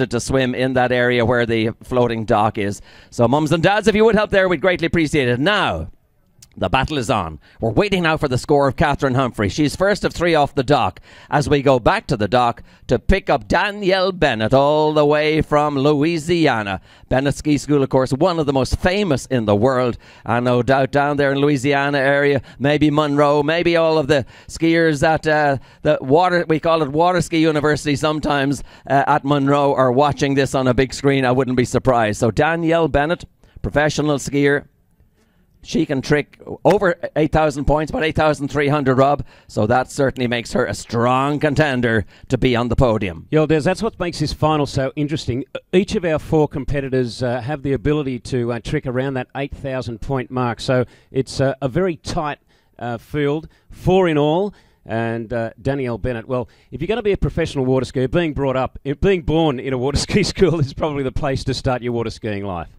wanted to swim in that area where the floating dock is. So mums and dads, if you would help there, we'd greatly appreciate it. Now, the battle is on. We're waiting now for the score of Catherine Humphrey. She's first of 3 off the dock as we go back to the dock to pick up Danyelle Bennett all the way from Louisiana. Bennett Ski School, of course, one of the most famous in the world. And no doubt down there in Louisiana area, maybe Monroe, maybe all of the skiers at the water, we call it Water Ski University sometimes, at Monroe are watching this on a big screen. I wouldn't be surprised. So Danyelle Bennett, professional skier. She can trick over 8,000 points, about 8,300, Rob. So that certainly makes her a strong contender to be on the podium. Yeah, Des, that's what makes this final so interesting. Each of our 4 competitors have the ability to trick around that 8,000 point mark. So it's a very tight field, 4 in all. And Danyelle Bennett, well, if you're going to be a professional water skier, being born in a water ski school is probably the place to start your water skiing life.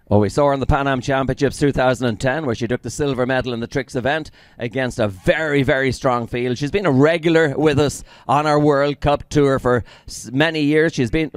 Well, we saw her in the Pan Am Championships 2010 where she took the silver medal in the tricks event against a very, very strong field. She's been a regular with us on our World Cup tour for many years. She's been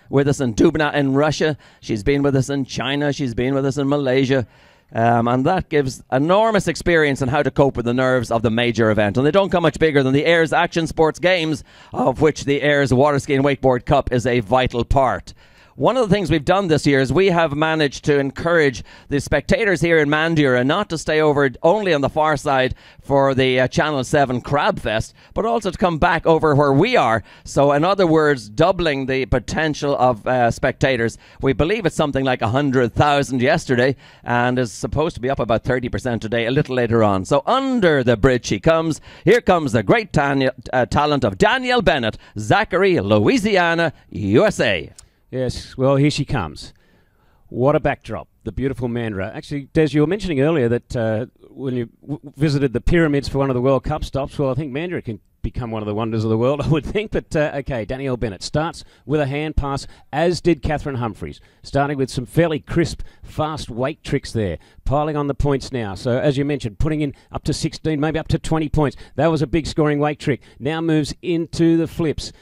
with us in Dubna in Russia. She's been with us in China. She's been with us in Malaysia. And that gives enormous experience in how to cope with the nerves of the major event. And they don't come much bigger than the Ayers Action Sports Games, of which the Ayers Water Ski and Wakeboard Cup is a vital part. One of the things we've done this year is we have managed to encourage the spectators here in Mandurah not to stay over only on the far side for the Channel 7 Crab Fest, but also to come back over where we are. So in other words, doubling the potential of spectators. We believe it's something like 100,000 yesterday and is supposed to be up about 30% today, a little later on. So under the bridge she comes. Here comes the great talent of Danyelle Bennett, Zachary, Louisiana, USA. Yes, well, here she comes. What a backdrop. The beautiful Mandurah. Actually, Des, you were mentioning earlier that when you visited the pyramids for one of the World Cup stops, well, I think Mandurah can become one of the wonders of the world, I would think. But, okay, Danyelle Bennett starts with a hand pass, as did Catherine Humphreys, starting with some fairly crisp, fast wake tricks there, piling on the points now. So, as you mentioned, putting in up to 16, maybe up to 20 points. That was a big scoring wake trick. Now moves into the flips.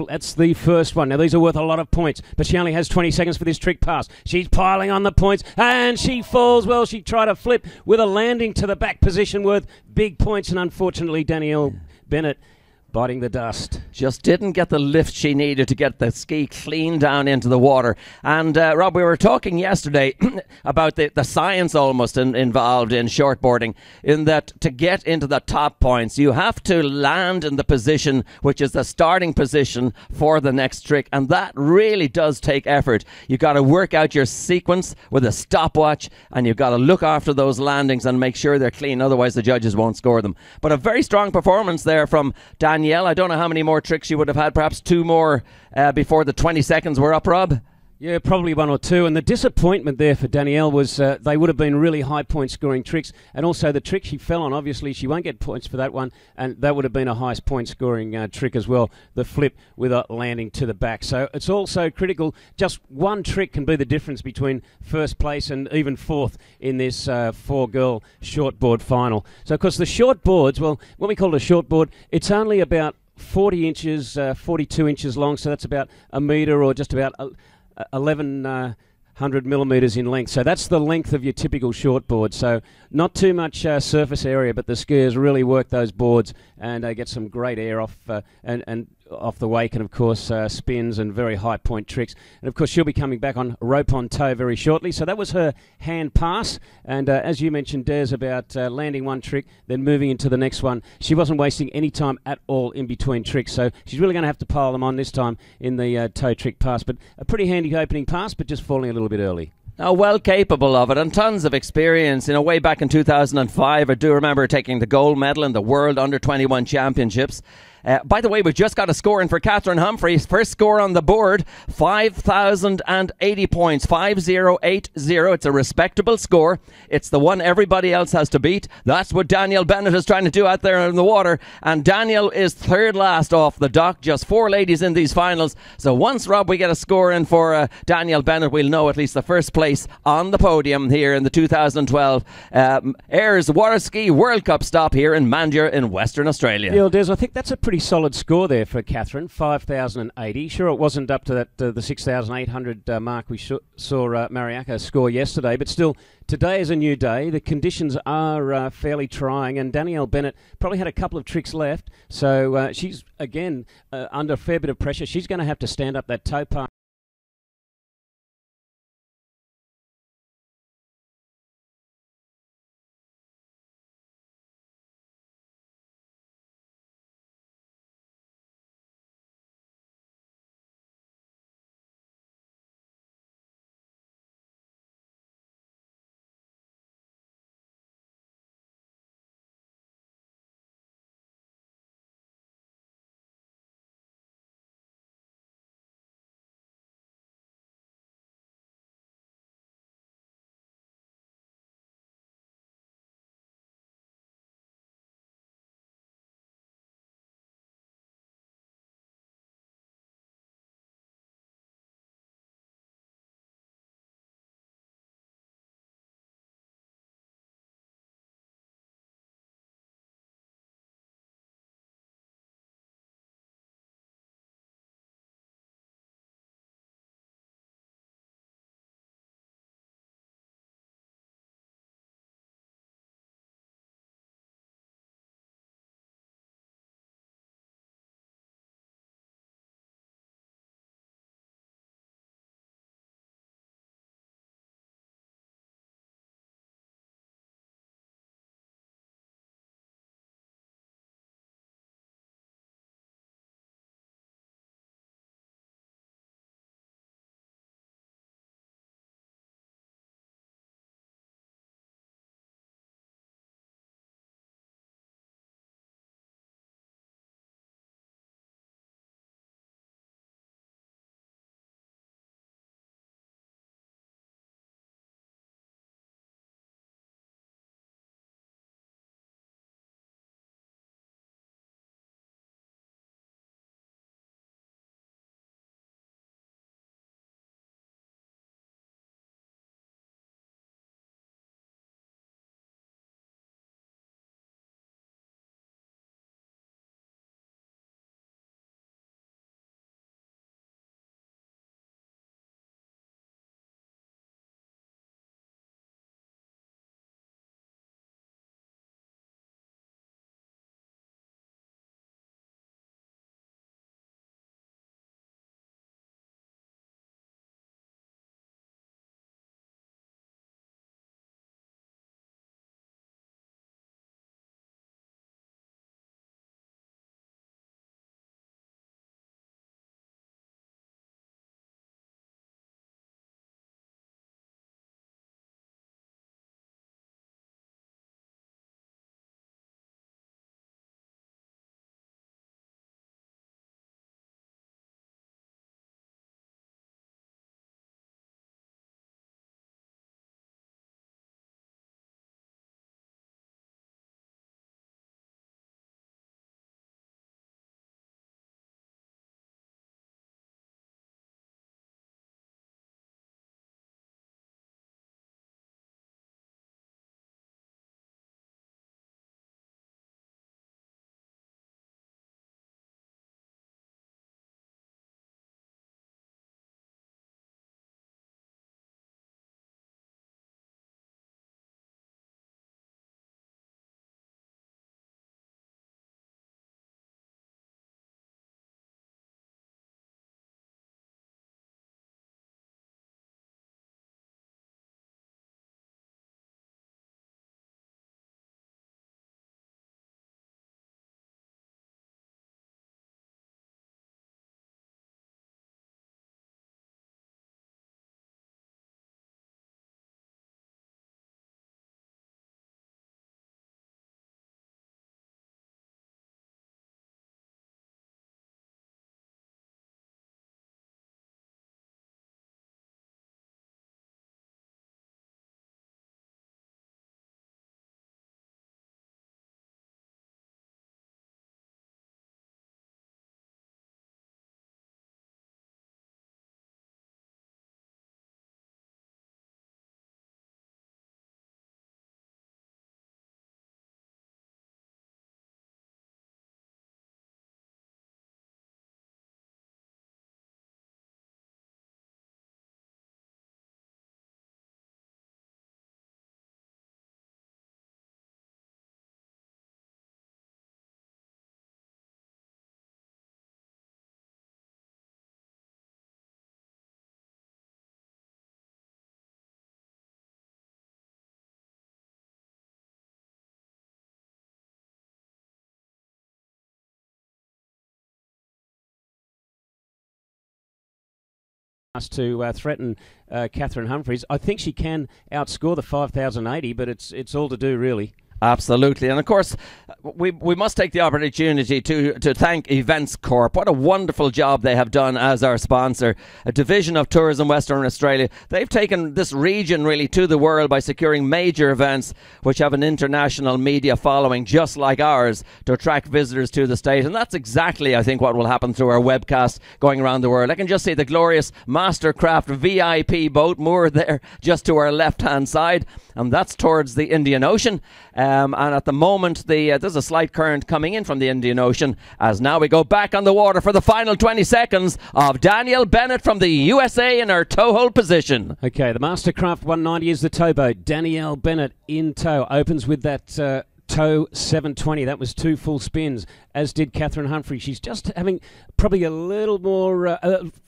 That's the first one. Now, these are worth a lot of points, but she only has 20 seconds for this trick pass. She's piling on the points, and she falls. Well, she tried to flip with a landing to the back position worth big points, and unfortunately, Danyelle Bennett biting the dust. Just didn't get the lift she needed to get the ski clean down into the water. And Rob, we were talking yesterday about the science almost involved in shortboarding, in that to get into the top points, you have to land in the position which is the starting position for the next trick. And that really does take effort. You've got to work out your sequence with a stopwatch, and you've got to look after those landings and make sure they're clean. Otherwise, the judges won't score them. But a very strong performance there from Danyelle. I don't know how many more tricks she would have had, perhaps 2 more before the 20 seconds were up, Rob? Yeah, probably 1 or 2. And the disappointment there for Danyelle was they would have been really high point scoring tricks. And also the trick she fell on, obviously she won't get points for that one. And that would have been a high point scoring trick as well, the flip with a landing to the back. So it's also critical. Just one trick can be the difference between first place and even 4th in this 4-girl shortboard final. So of course the shortboards, well, when we call it a shortboard, it's only about 40 inches, 42 inches long. So that's about a metre or just about 1,100 millimetres in length. So that's the length of your typical shortboard. So not too much surface area, but the skiers really work those boards and get some great air off and off the wake, and of course spins and very high point tricks. And of course she'll be coming back on rope on toe very shortly. So that was her hand pass, and as you mentioned, Des, about landing one trick then moving into the next one, she wasn't wasting any time at all in between tricks. So she's really going to have to pile them on this time in the toe trick pass. But a pretty handy opening pass, but just falling a little bit early. Now, well capable of it and tons of experience. Way back in 2005, I do remember taking the gold medal in the World Under-21 Championships. By the way, we've just got a score in for Catherine Humphreys. First score on the board, 5,080 points, 5,080. It's a respectable score. It's the one everybody else has to beat. That's what Danyelle Bennett is trying to do out there in the water. And Danyelle is 3rd last off the dock. Just 4 ladies in these finals. So once, Rob, we get a score in for Danyelle Bennett, we'll know at least the first place on the podium here in the 2012 Ayers Water Ski World Cup stop here in Mandurah in Western Australia. Yeah, Des, I think that's a pretty pretty solid score there for Catherine, 5,080. Sure, it wasn't up to that the 6,800 mark we saw Mariaka score yesterday, but still, today is a new day. The conditions are fairly trying, and Danyelle Bennett probably had a couple of tricks left, so she's, again, under a fair bit of pressure. She's going to have to stand up that toe part. to threaten Catherine Humphries. I think she can outscore the 5,080, but it's all to do, really. Absolutely. And of course, we must take the opportunity to thank Events Corp. What a wonderful job they have done as our sponsor, a division of Tourism Western Australia. They've taken this region really to the world by securing major events which have an international media following just like ours to attract visitors to the state. And that's exactly, I think, what will happen through our webcast going around the world. I can just see the glorious Mastercraft VIP boat moored there just to our left-hand side, and that's towards the Indian Ocean. And at the moment, there's a slight current coming in from the Indian Ocean, as now we go back on the water for the final 20 seconds of Danyelle Bennett from the USA in her tow hold position. Okay, the Mastercraft 190 is the towboat. Danyelle Bennett in tow. Opens with that tow 720. That was 2 full spins, as did Catherine Humphrey. She's just having probably a little more,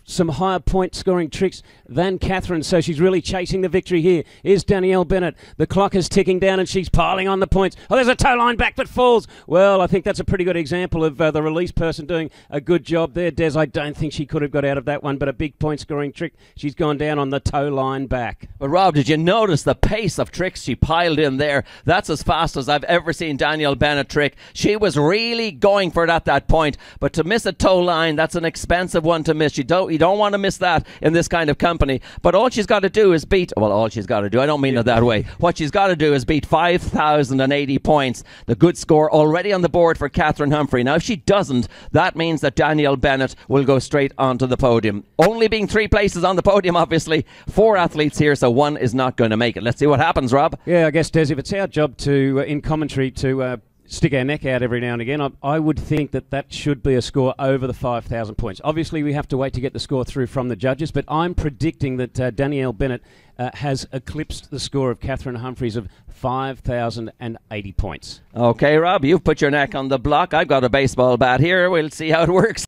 some higher point scoring tricks than Catherine, so she's really chasing the victory here. Here's Danyelle Bennett. The clock is ticking down and she's piling on the points. Oh, there's a tow line back that falls. Well, I think that's a pretty good example of the release person doing a good job there. Des, I don't think she could have got out of that one, but a big point scoring trick. She's gone down on the tow line back. But Rob, did you notice the pace of tricks she piled in there? That's as fast as I've ever seen Danyelle Bennett trick. She was really going for it at that point, but to miss a tow line, that's an expensive one to miss. You don't want to miss that in this kind of company. But all she's got to do is beat, well, all she's got to do, I don't mean it that way. What she's got to do is beat 5,080 points. The good score already on the board for Catherine Humphrey. Now, if she doesn't, that means that Danyelle Bennett will go straight onto the podium. Only being 3 places on the podium, obviously. 4 athletes here, so one is not going to make it. Let's see what happens, Rob. Yeah, I guess, Des, if it's our job to, in commentary, to stick our neck out every now and again, I would think that should be a score over the 5,000 points. Obviously, we have to wait to get the score through from the judges, but I'm predicting that Danyelle Bennett has eclipsed the score of Catherine Humphries of 5,080 points. Okay, Rob, you've put your neck on the block. I've got a baseball bat here. We'll see how it works.